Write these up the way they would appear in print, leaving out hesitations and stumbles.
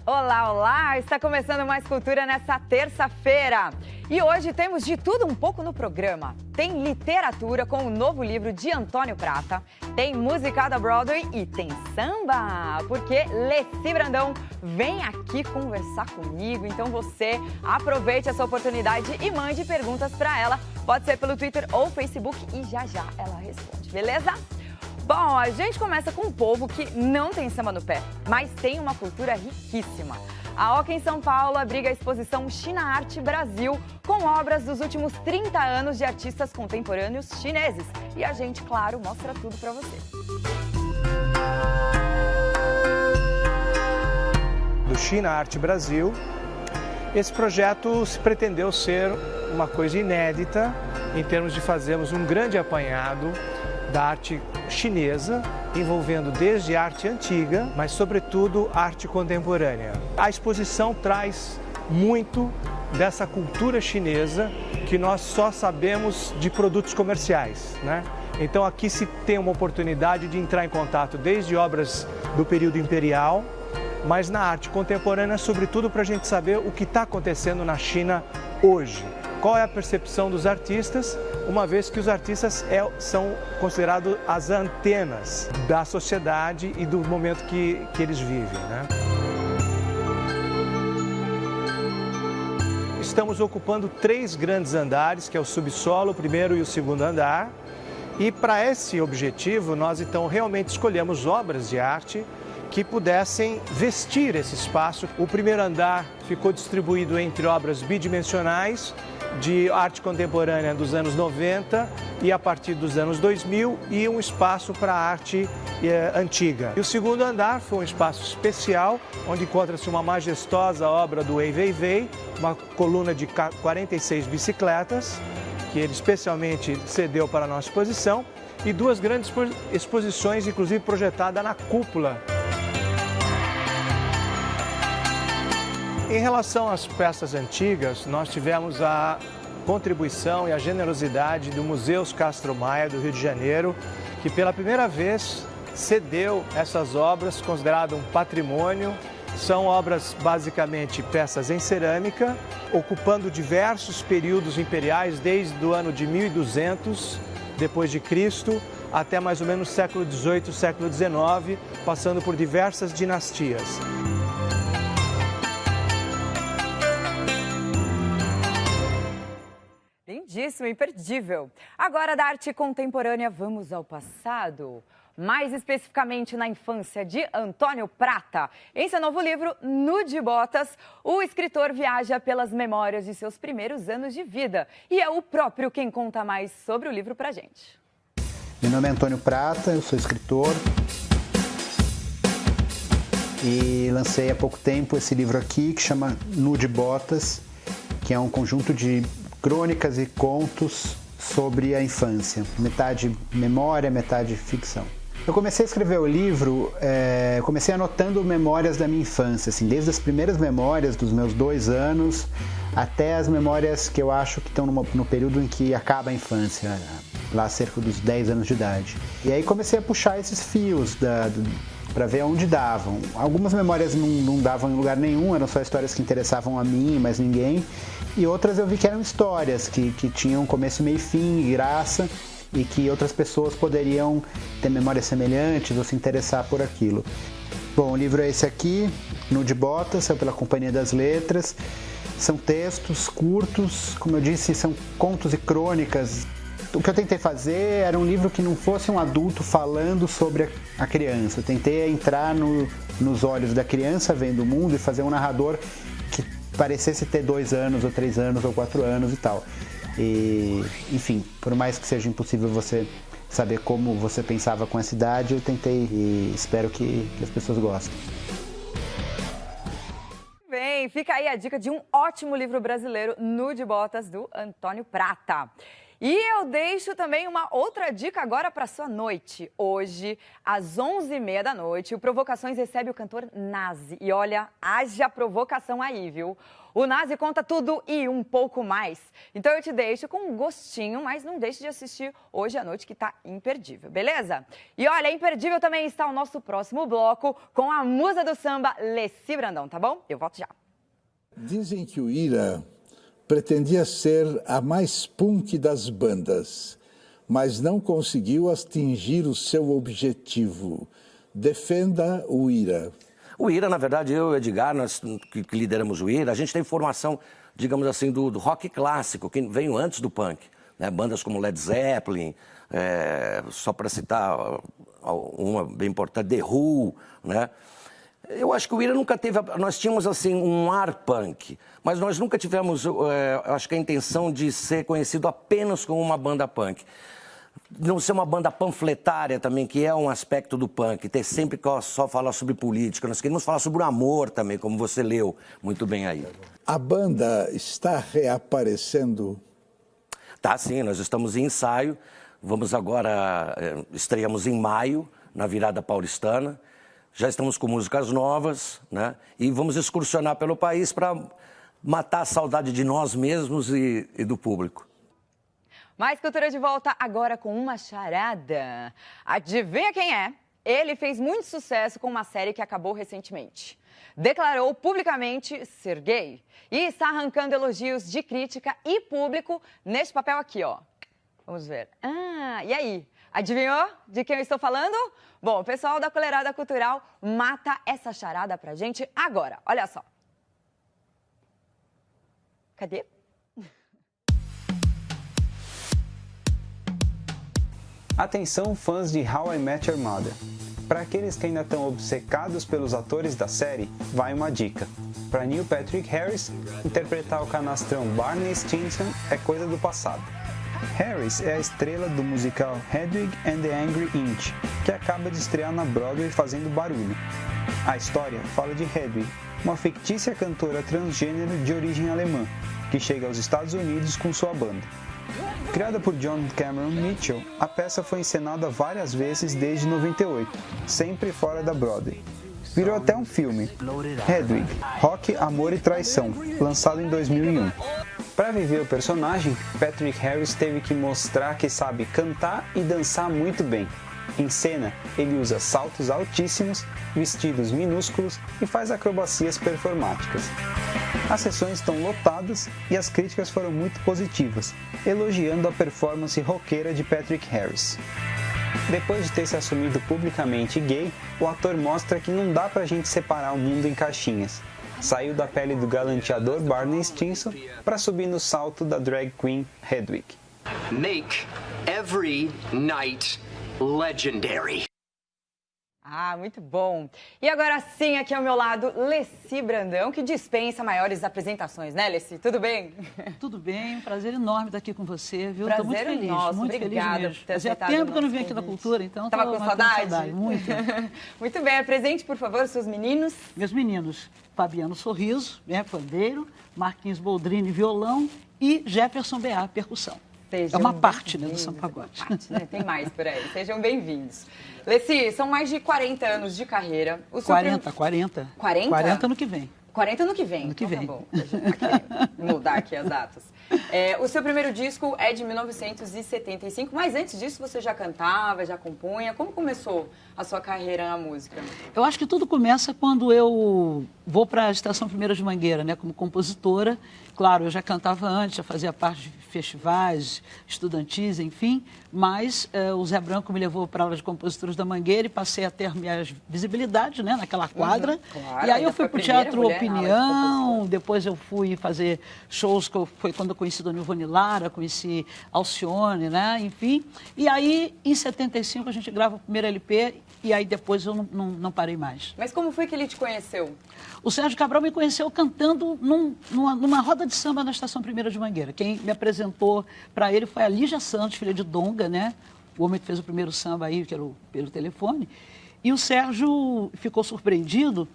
Olá, olá! Está começando Mais Cultura nessa terça-feira. E hoje temos de tudo um pouco no programa. Tem literatura com o novo livro de Antônio Prata, tem musical da Broadway e tem samba, porque Leci Brandão vem aqui conversar comigo. Então você aproveite essa oportunidade e mande perguntas para ela. Pode ser pelo Twitter ou Facebook e já já ela responde, beleza? Bom, a gente começa com um povo que não tem samba no pé, mas tem uma cultura riquíssima. A OCA em São Paulo abriga a exposição China Arte Brasil, com obras dos últimos 30 anos de artistas contemporâneos chineses. E a gente, claro, mostra tudo para você. Do China Arte Brasil, esse projeto se pretendeu ser uma coisa inédita em termos de fazermos um grande apanhado da arte chinesa, envolvendo desde arte antiga, mas sobretudo arte contemporânea. A exposição traz muito dessa cultura chinesa que nós só sabemos de produtos comerciais, né? Então aqui se tem uma oportunidade de entrar em contato desde obras do período imperial, mas na arte contemporânea, sobretudo para a gente saber o que está acontecendo na China hoje. Qual é a percepção dos artistas, uma vez que os artistas são considerados as antenas da sociedade e do momento que eles vivem, né? Estamos ocupando 3 grandes andares, que é o subsolo, o primeiro e o segundo andar. E para esse objetivo, nós então realmente escolhemos obras de arte que pudessem vestir esse espaço. O primeiro andar ficou distribuído entre obras bidimensionais, de arte contemporânea dos anos 90 e a partir dos anos 2000 e um espaço para arte antiga. E o segundo andar foi um espaço especial, onde encontra-se uma majestosa obra do Ai Weiwei, uma coluna de 46 bicicletas, que ele especialmente cedeu para a nossa exposição, e 2 grandes exposições, inclusive projetada na cúpula. Em relação às peças antigas, nós tivemos a contribuição e a generosidade do Museus Castro Maia, do Rio de Janeiro, que pela primeira vez cedeu essas obras, considerado um patrimônio. São obras basicamente peças em cerâmica, ocupando diversos períodos imperiais, desde o ano de 1200 depois de Cristo até mais ou menos século XVIII, século XIX, passando por diversas dinastias. Lindíssimo, imperdível. Agora, da arte contemporânea, vamos ao passado. Mais especificamente na infância de Antônio Prata. Em seu novo livro, Nu de Botas, o escritor viaja pelas memórias de seus primeiros anos de vida. E é o próprio quem conta mais sobre o livro pra gente. Meu nome é Antônio Prata, eu sou escritor. E lancei há pouco tempo esse livro aqui, que chama Nu de Botas, que é um conjunto de crônicas e contos sobre a infância. Metade memória, metade ficção. Eu comecei a escrever o livro, comecei anotando memórias da minha infância, assim, desde as primeiras memórias dos meus 2 anos até as memórias que eu acho que estão no período em que acaba a infância, lá cerca dos 10 anos de idade. E aí comecei a puxar esses fios para ver onde davam. Algumas memórias não davam em lugar nenhum, eram só histórias que interessavam a mim, mas ninguém. E outras eu vi que eram histórias que tinham começo, meio e fim, e graça, e que outras pessoas poderiam ter memórias semelhantes ou se interessar por aquilo. Bom, o livro é esse aqui, Nu de Botas, saiu pela Companhia das Letras. São textos curtos, como eu disse, são contos e crônicas. O que eu tentei fazer era um livro que não fosse um adulto falando sobre a criança. Eu tentei entrar nos olhos da criança vendo o mundo e fazer um narrador que parecesse ter 2 anos, ou 3 anos, ou 4 anos e tal. E, enfim, por mais que seja impossível você saber como você pensava com essa idade, eu tentei e espero que as pessoas gostem. Bem, fica aí a dica de um ótimo livro brasileiro, Nu de Botas, do Antônio Prata. E eu deixo também uma outra dica agora para sua noite. Hoje, às 11h30 da noite, o Provocações recebe o cantor Nazi. E olha, haja provocação aí, viu? O Nazi conta tudo e um pouco mais. Então eu te deixo com um gostinho, mas não deixe de assistir hoje à noite que tá imperdível, beleza? E olha, imperdível também está o nosso próximo bloco com a musa do samba, Leci Brandão, tá bom? Eu volto já. Dizem que o Ira pretendia ser a mais punk das bandas, mas não conseguiu atingir o seu objetivo. Defenda o Ira. O Ira, na verdade, eu e o Edgar, nós que lideramos o Ira, a gente tem formação, digamos assim, do rock clássico, que veio antes do punk. Né? Bandas como Led Zeppelin, só para citar uma bem importante, The Who, né? Eu acho que o Ira nunca teve... Nós tínhamos, assim, um ar punk, mas nós nunca tivemos, acho que a intenção de ser conhecido apenas como uma banda punk. Não ser uma banda panfletária também, que é um aspecto do punk, ter sempre que só falar sobre política. Nós queremos falar sobre o amor também, como você leu muito bem aí. A banda está reaparecendo? Tá, sim, nós estamos em ensaio. Vamos agora, estreamos em maio, na virada paulistana. Já estamos com músicas novas, né? E vamos excursionar pelo país para matar a saudade de nós mesmos e do público. Mais cultura de volta agora com uma charada. Adivinha quem é? Ele fez muito sucesso com uma série que acabou recentemente. Declarou publicamente ser gay e está arrancando elogios de crítica e público neste papel aqui, ó. Vamos ver. E aí? Adivinhou de quem eu estou falando? Bom, o pessoal da Colherada Cultural mata essa charada pra gente agora. Olha só. Cadê? Atenção, fãs de How I Met Your Mother. Para aqueles que ainda estão obcecados pelos atores da série, vai uma dica. Para Neil Patrick Harris, interpretar o canastrão Barney Stinson é coisa do passado. Harris é a estrela do musical Hedwig and the Angry Inch, que acaba de estrear na Broadway fazendo barulho. A história fala de Hedwig, uma fictícia cantora transgênero de origem alemã, que chega aos Estados Unidos com sua banda. Criada por John Cameron Mitchell, a peça foi encenada várias vezes desde 98, sempre fora da Broadway. Virou até um filme, Hedwig, Rock, Amor e Traição, lançado em 2001. Para viver o personagem, Patrick Harris teve que mostrar que sabe cantar e dançar muito bem. Em cena, ele usa saltos altíssimos, vestidos minúsculos e faz acrobacias performáticas. As sessões estão lotadas e as críticas foram muito positivas, elogiando a performance roqueira de Patrick Harris. Depois de ter se assumido publicamente gay, o ator mostra que não dá pra gente separar o mundo em caixinhas. Saiu da pele do galanteador Barney Stinson para subir no salto da drag queen Hedwig. Make every night legendary. Muito bom. E agora sim, aqui ao meu lado, Leci Brandão, que dispensa maiores apresentações, né, Leci? Tudo bem? Tudo bem, um prazer enorme estar aqui com você, viu? Prazer Tô muito feliz, nosso. muito Obrigada feliz mesmo. por ter Fazia aceitado tempo que eu não o vim nosso aqui na convite. Cultura, então Tava com saudade? Muito. Muito bem, apresente, por favor, os seus meninos. Meus meninos, Fabiano Sorriso, pandeiro, Marquinhos Boldrini, violão e Jefferson B.A., percussão. Sejam é uma parte, né, do São Pagode. Tem mais por aí. Sejam bem-vindos. Leci, são mais de 40 anos de carreira. 40. 40? 40 ano que vem. 40 ano que vem. Ano que vem. Tá bom. A gente tá querendo mudar aqui as datas. O seu primeiro disco é de 1975, mas antes disso você já cantava, já compunha. Como começou a sua carreira na música? Eu acho que tudo começa quando eu vou para a Estação Primeira de Mangueira, né, como compositora. Claro, eu já cantava antes, já fazia parte de festivais estudantis, enfim, mas o Zé Branco me levou para a aula de compositores da Mangueira e passei a ter minhas visibilidades, né, naquela quadra. Claro, e aí eu fui para o Teatro Opinião, de depois eu fui fazer shows, foi quando eu conheci Dona Ivone Lara, conheci Alcione, né, enfim. E aí, em 75, a gente grava o primeiro LP e aí depois eu não parei mais. Mas como foi que ele te conheceu? O Sérgio Cabral me conheceu cantando numa roda de samba na Estação Primeira de Mangueira. Quem me apresentou para ele foi a Lígia Santos, filha de Donga, né? O homem que fez o primeiro samba aí, que era pelo telefone. E o Sérgio ficou surpreendido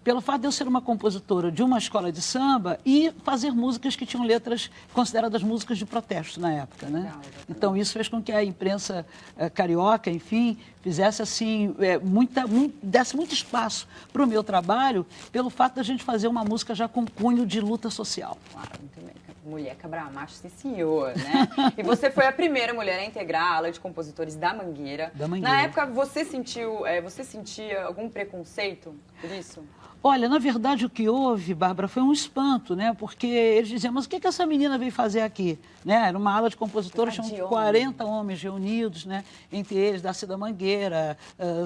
pelo fato de eu ser uma compositora de uma escola de samba e fazer músicas que tinham letras consideradas músicas de protesto na época, né? Então isso fez com que a imprensa carioca, enfim, fizesse assim, desse muito espaço para o meu trabalho, pelo fato da gente fazer uma música já com cunho de luta social. Claro, muito bem. Mulher Cabra-Macho, sim senhor, né? E você foi a primeira mulher a integrar a ala de compositores da Mangueira. Na época, você sentia algum preconceito por isso? Olha, na verdade o que houve, Bárbara, foi um espanto, né? Porque eles diziam, mas o que essa menina veio fazer aqui? Né? Era uma ala de compositores, tinham 40 homens reunidos, né? Entre eles, Darcy da Mangueira,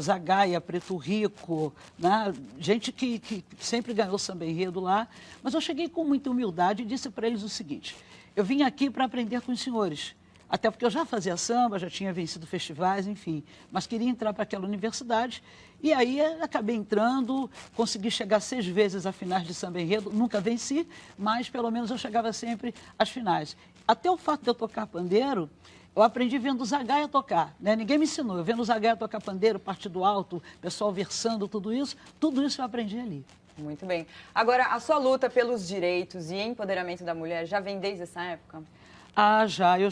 Zagaia, Preto Rico, né? Gente que sempre ganhou samba enredo lá. Mas eu cheguei com muita humildade e disse para eles o seguinte, eu vim aqui para aprender com os senhores. Até porque eu já fazia samba, já tinha vencido festivais, enfim. Mas queria entrar para aquela universidade. E aí acabei entrando, consegui chegar 6 vezes a finais de samba enredo. Nunca venci, mas pelo menos eu chegava sempre às finais. Até o fato de eu tocar pandeiro, eu aprendi vendo o Zagaia tocar, né? Ninguém me ensinou. Eu vendo o Zagaia tocar pandeiro, partido alto, pessoal versando, tudo isso eu aprendi ali. Muito bem. Agora, a sua luta pelos direitos e empoderamento da mulher já vem desde essa época? Ah, já. Eu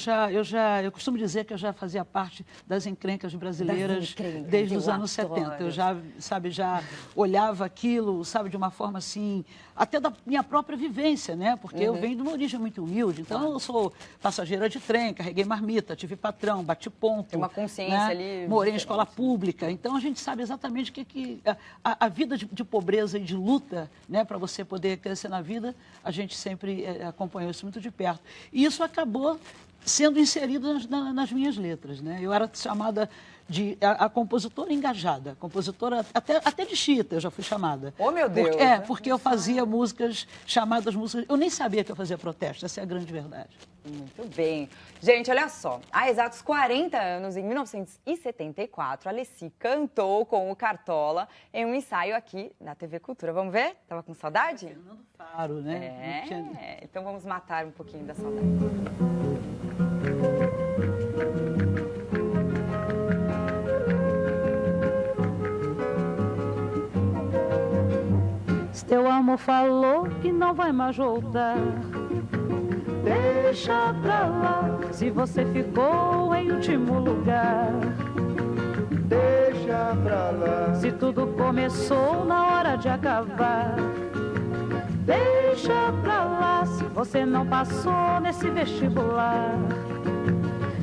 costumo dizer que eu já fazia parte das encrencas brasileiras desde os anos 70. Eu já olhava aquilo, sabe, de uma forma assim, até da minha própria vivência, né? Porque eu venho de uma origem muito humilde. Então, eu sou passageira de trem, carreguei marmita, tive patrão, bati ponto. Tem uma consciência, né? Ali. Morei em escola pública. Então, a gente sabe exatamente o que a vida de pobreza e de luta, né? Para você poder crescer na vida, a gente sempre acompanhou isso muito de perto. E isso acabou sendo inserido nas minhas letras, né? Eu era chamada de a compositora engajada, compositora até de chita eu já fui chamada. Oh, meu Deus! Porque eu fazia músicas, chamadas músicas... Eu nem sabia que eu fazia protesto, essa é a grande verdade. Muito bem. Gente, olha só. Há exatos 40 anos, em 1974, a Alessi cantou com o Cartola em um ensaio aqui na TV Cultura. Vamos ver? Tava com saudade? Fernando Faro, né? Então vamos matar um pouquinho da saudade. Teu amor falou que não vai mais voltar. Deixa pra lá, se você ficou em último lugar. Deixa pra lá. Se tudo começou na hora de acabar. Deixa pra lá, se você não passou nesse vestibular.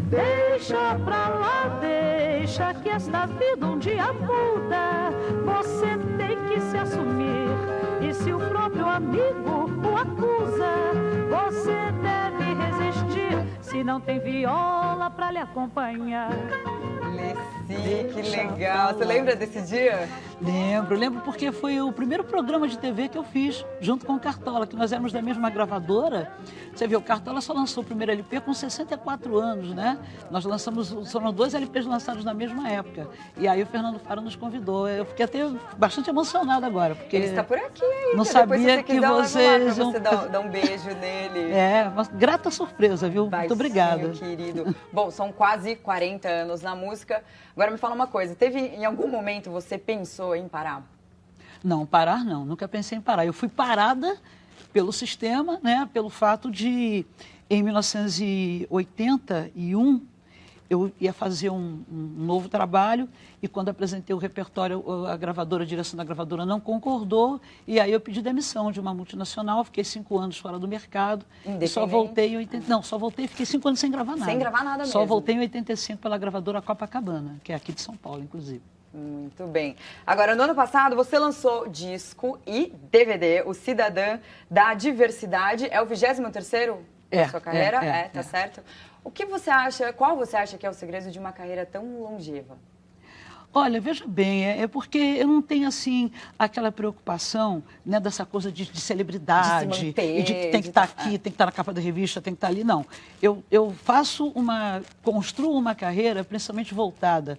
Deixa pra lá, deixa que esta vida um dia muda. Você tem que se assumir. E se o próprio amigo o acusa, você deve resistir. Se não tem viola pra lhe acompanhar. Alessi, que legal. Você lembra desse dia? Lembro porque foi o primeiro programa de TV que eu fiz, junto com o Cartola, que nós éramos da mesma gravadora. Você viu, o Cartola só lançou o primeiro LP com 64 anos, né? Nós foram 2 LPs lançados na mesma época. E aí o Fernando Faro nos convidou. Eu fiquei até bastante emocionada agora, porque... Ele está por aqui ainda. Não sabia que vocês... Você dar um beijo nele. Uma grata surpresa, viu? Muito obrigada. Querido. Bom, são quase 40 anos na música. Agora me fala uma coisa, em algum momento você pensou em parar? Não, parar não, nunca pensei em parar. Eu fui parada pelo sistema, né, pelo fato de, em 1981, eu ia fazer um novo trabalho e quando apresentei o repertório, a direção da gravadora não concordou e aí eu pedi demissão de uma multinacional, fiquei 5 anos fora do mercado e só voltei em 80... Não, só voltei e fiquei 5 anos sem gravar nada. Sem gravar nada mesmo? Só voltei em 85 pela gravadora Copacabana, que é aqui de São Paulo, inclusive. Muito bem. Agora, no ano passado, você lançou disco e DVD, O Cidadã da Diversidade. É o 23º da sua carreira? Tá certo. O que você acha, qual você acha que é o segredo de uma carreira tão longeva? Olha, veja bem, é porque eu não tenho, assim, aquela preocupação, né, dessa coisa de celebridade, de se manter, e de que tem que estar aqui, tem que estar na capa da revista, tem que estar ali, não. Eu construo uma carreira principalmente voltada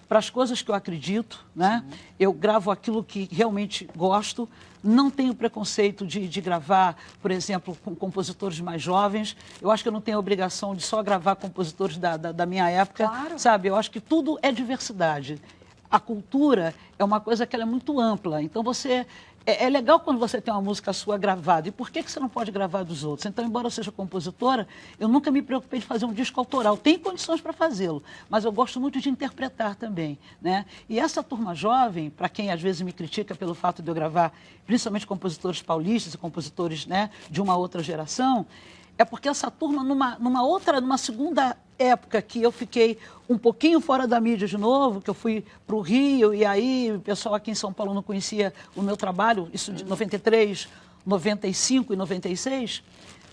para as coisas que eu acredito, né? Sim. Eu gravo aquilo que realmente gosto, não tenho preconceito de gravar, por exemplo, com compositores mais jovens. Eu acho que eu não tenho a obrigação de só gravar compositores da minha época, claro. Sabe? Eu acho que tudo é diversidade. A cultura é uma coisa que ela é muito ampla, então você É legal quando você tem uma música sua gravada. E por que você não pode gravar dos outros? Então, embora eu seja compositora, eu nunca me preocupei de fazer um disco autoral. Tem condições para fazê-lo, mas eu gosto muito de interpretar também, né? E essa turma jovem, para quem às vezes me critica pelo fato de eu gravar, principalmente compositores paulistas e compositores, né, de uma outra geração, é porque essa turma, numa segunda época que eu fiquei um pouquinho fora da mídia de novo, que eu fui para o Rio, e aí o pessoal aqui em São Paulo não conhecia o meu trabalho, isso de 93, 95 e 96,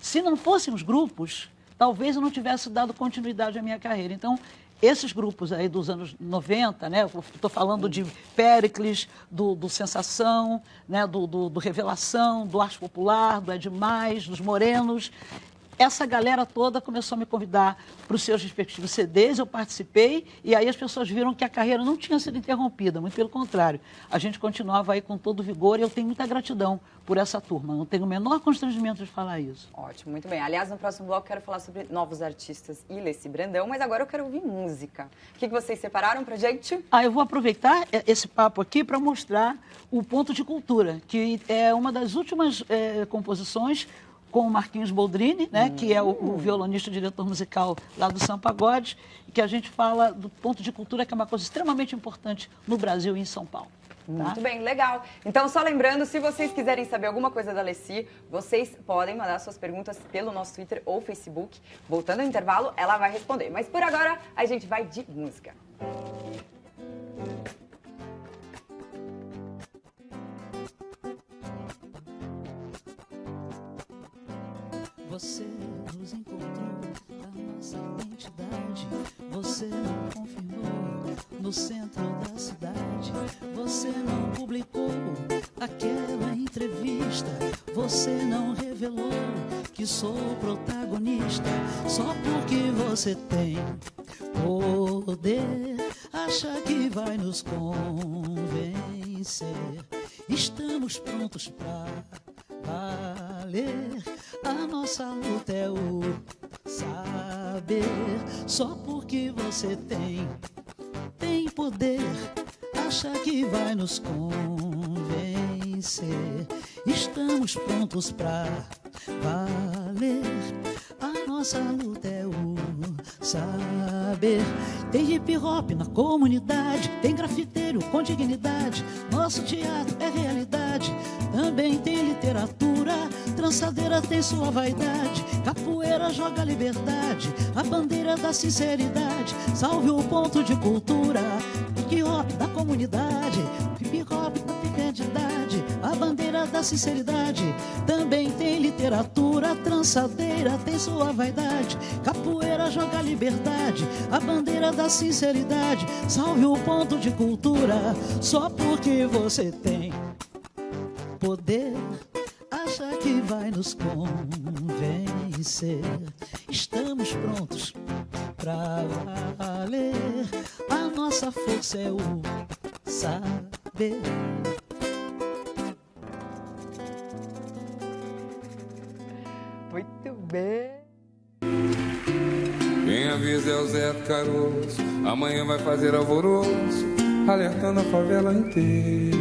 se não fossem os grupos, talvez eu não tivesse dado continuidade à minha carreira. Então, esses grupos aí dos anos 90, né, estou falando de Péricles, do Sensação, né, do Revelação, do Arte Popular, do É Demais, dos Morenos. Essa galera toda começou a me convidar para os seus respectivos CDs, eu participei, e aí as pessoas viram que a carreira não tinha sido interrompida, muito pelo contrário. A gente continuava aí com todo vigor e eu tenho muita gratidão por essa turma, não tenho o menor constrangimento de falar isso. Ótimo, muito bem. Aliás, no próximo bloco eu quero falar sobre novos artistas e Leci Brandão, mas agora eu quero ouvir música. O que vocês separaram pra gente? Eu vou aproveitar esse papo aqui para mostrar o Ponto de Cultura, que é uma das últimas composições com o Marquinhos Boldrini, né, que é o violonista e diretor musical lá do São Pagode, e que a gente fala do ponto de cultura, que é uma coisa extremamente importante no Brasil e em São Paulo. Tá? Muito bem, legal. Então, só lembrando, se vocês quiserem saber alguma coisa da Leci, vocês podem mandar suas perguntas pelo nosso Twitter ou Facebook. Voltando ao intervalo, ela vai responder. Mas por agora, a gente vai de música. Você nos encontrou na nossa identidade. Você não confirmou no centro da cidade. Você não publicou aquela entrevista. Você não revelou que sou protagonista. Só porque você tem poder, acha que vai nos convencer. Estamos prontos pra valer. A nossa luta é o saber. Só porque você tem poder, acha que vai nos convencer. Estamos prontos pra valer. A nossa luta é o saber. Tem hip hop na comunidade, tem grafiteiro com dignidade. Nosso teatro é realidade. Também tem literatura, trançadeira tem sua vaidade. Capoeira joga liberdade, a bandeira da sinceridade. Salve o ponto de cultura, hip hop da comunidade, hip hop da identidade, a bandeira da sinceridade. Também tem literatura, trançadeira tem sua vaidade. Capoeira joga liberdade, a bandeira da sinceridade. Salve o ponto de cultura, só porque você tem poder, acha que vai nos convencer. Estamos prontos pra valer. A nossa força é o saber. Muito bem. Quem avisa é o Zé do Caroço. Amanhã vai fazer alvoroço, alertando a favela inteira.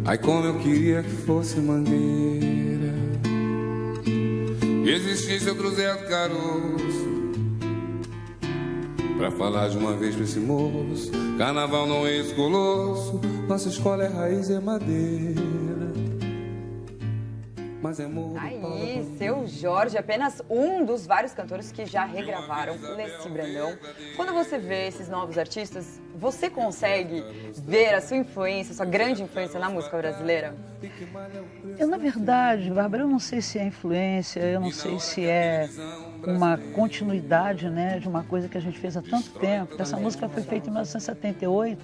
Ai, como eu queria que fosse Mangueira, que existisse outro Zé do Caroço, pra falar de uma vez pra esse moço. Carnaval não é esse colosso, nossa escola é raiz, é madeira. Mas é morro. Aí, Seu Jorge, apenas um dos vários cantores que já regravaram Leci Brandão. Quando você vê esses novos artistas, você consegue ver a sua influência, a sua grande influência na música brasileira? Eu, na verdade, Bárbara, eu não sei se é influência, eu não sei se é uma continuidade, né, de uma coisa que a gente fez há tanto tempo. Essa música foi feita em 1978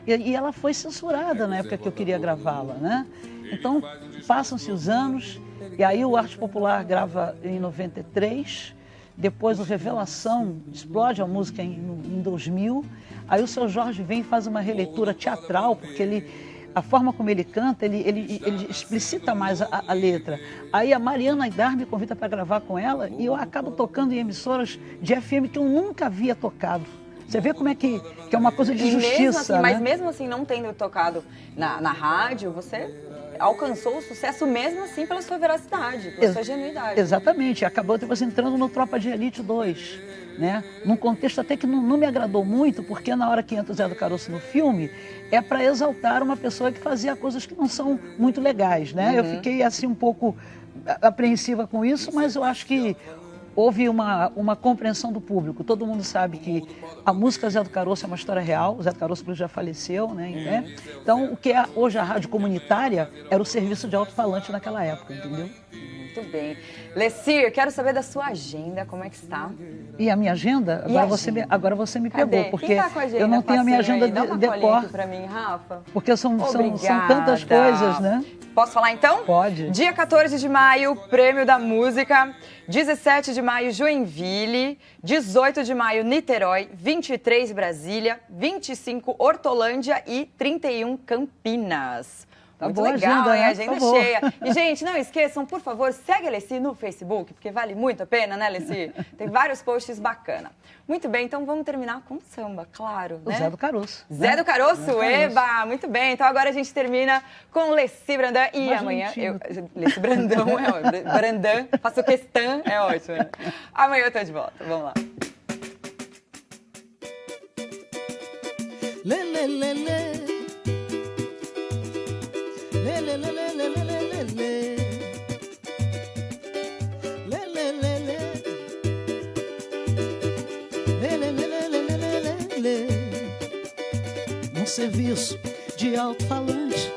e ela foi censurada na época que eu queria gravá-la, né? Então, passam-se os anos, e aí o Arte Popular grava em 93, depois o Revelação explode a música em 2000, aí o Seu Jorge vem e faz uma releitura teatral, porque a forma como ele canta, ele explicita mais a letra. Aí a Mariana Aidar me convida para gravar com ela, e eu acabo tocando em emissoras de FM que eu nunca havia tocado. Você vê como é que é uma coisa de E justiça, mesmo assim, né? Mas mesmo assim, não tendo tocado na rádio, você alcançou o sucesso mesmo assim pela sua veracidade, pela sua genuidade. Exatamente, acabou depois entrando no Tropa de Elite 2, né? Num contexto até que não me agradou muito, porque na hora que entra o Zé do Caroço no filme, é para exaltar uma pessoa que fazia coisas que não são muito legais, né? Eu fiquei assim um pouco apreensiva com isso, mas eu acho que houve uma compreensão do público. Todo mundo sabe que a música Zé do Caroço é uma história real. O Zé do Caroço já faleceu, né? Então, o que é hoje a rádio comunitária era o serviço de alto-falante naquela época, entendeu? Muito bem. Lecir, quero saber da sua agenda, como é que está? E a minha agenda? Agora você me Cadê? pegou, porque Quem tá com a agenda, eu não tenho a minha facinho agenda aí? Dá uma de colinha cor. aqui pra mim, Rafa. Porque são tantas coisas, né? Posso falar então? Pode. Dia 14 de maio, Prêmio da Música. 17 de maio, Joinville. 18 de maio, Niterói. 23, Brasília. 25, Hortolândia e 31, Campinas. Tá Muito boa a legal, agenda, hein? né? Agenda Tá bom. cheia. E, gente, não esqueçam, por favor, segue a Leci no Facebook, porque vale muito a pena, né, Leci? Tem vários posts bacanas. Muito bem, então vamos terminar com samba, claro, O né? Zé do Caroço. Zé do Caroço, eba! Muito bem, então agora a gente termina com Leci Brandão e Mais amanhã... juntinho. Leci Brandão é ótimo, Brandão, faço questão, é ótimo. Né? Amanhã eu tô de volta, vamos lá. Lê, lê, lê, lê. Lê, lê, lê, lê, lê, lê, lê, lê. Lê, lê, lê, lê. Lê, lê, lê, lê, lê, lê, lê, lê. Num serviço de alto-falante,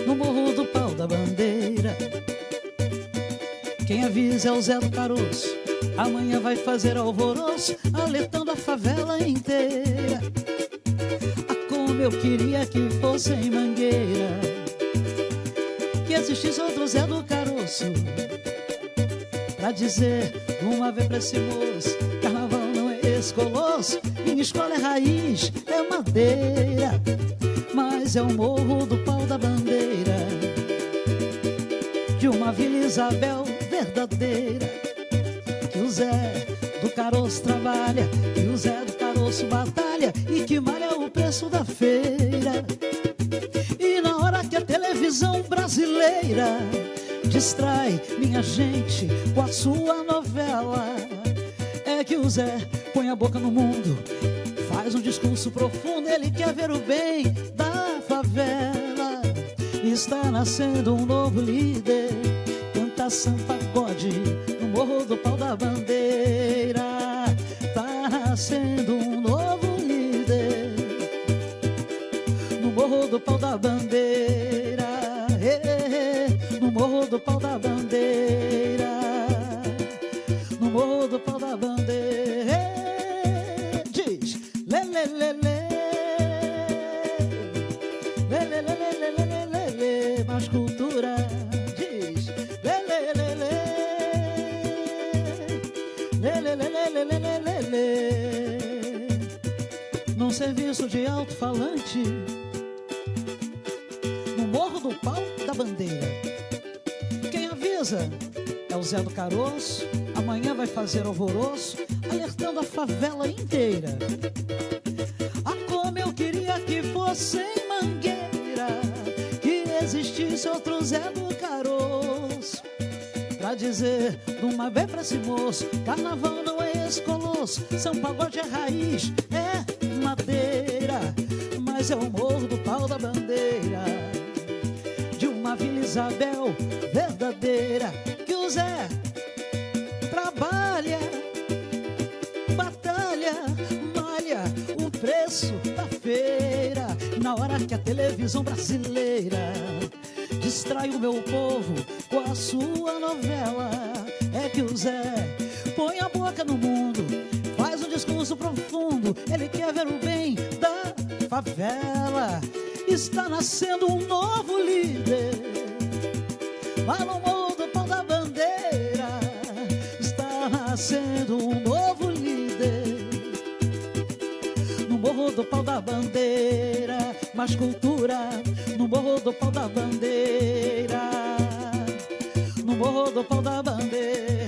no Morro do Pau da Bandeira, quem avisa é o Zé do Caroço. Amanhã vai fazer alvoroço, alertando a favela inteira. Como eu queria que fosse em Mangueira, que existisse outro Zé do Caroço, pra dizer de uma vez pra esse moço: carnaval não é esse colosso, minha escola é raiz, é madeira, mas é o Morro do Pau da Bandeira, de uma Vila Isabel verdadeira, que o Zé do Caroço trabalha, que o Zé do Caroço batalha e que malha o preço da feira. E na hora que a televisão brasileira distrai minha gente com a sua novela, é que o Zé põe a boca no mundo, faz um discurso profundo, ele quer ver o bem da favela. Está nascendo um novo líder, canta samba pagode no Morro do Pau da Bandeira. Tá nascendo um novo líder no Morro do Pau da Bandeira, no Morro do Pau da Bandeira, no Morro do Pau da Bandeira. Diz lê, lê, lê, lê, lê, lê, lê, lê, lê, lê, lê, lê, mais cultura. Diz lê, lê, lê, lê, lê, lê, lê, lê, lê, lê, lê, lê. Num serviço de alto-falante, no Morro do Pau da Bandeira, quem avisa é o Zé do Caroço. Amanhã vai fazer alvoroço, alertando a favela inteira. Ah, como eu queria que fosse em Mangueira, que existisse outro Zé do Caroço, pra dizer de uma vez pra esse moço: carnaval não é esse colosso, são pagode é raiz, é madeira, mas é o Morro do Pau da Bandeira, de uma Vila Isabel verdadeira, que o Zé trabalha, batalha, malha o preço da feira. Na hora que a televisão brasileira distrai o meu povo com a sua novela, é que o Zé põe a boca no mundo, faz um discurso profundo, ele quer ver o bem da favela. Está nascendo um novo líder lá no Morro do Pau da Bandeira. Está nascendo um novo líder no Morro do Pau da Bandeira, mais cultura no Morro do Pau da Bandeira, no Morro do Pau da Bandeira.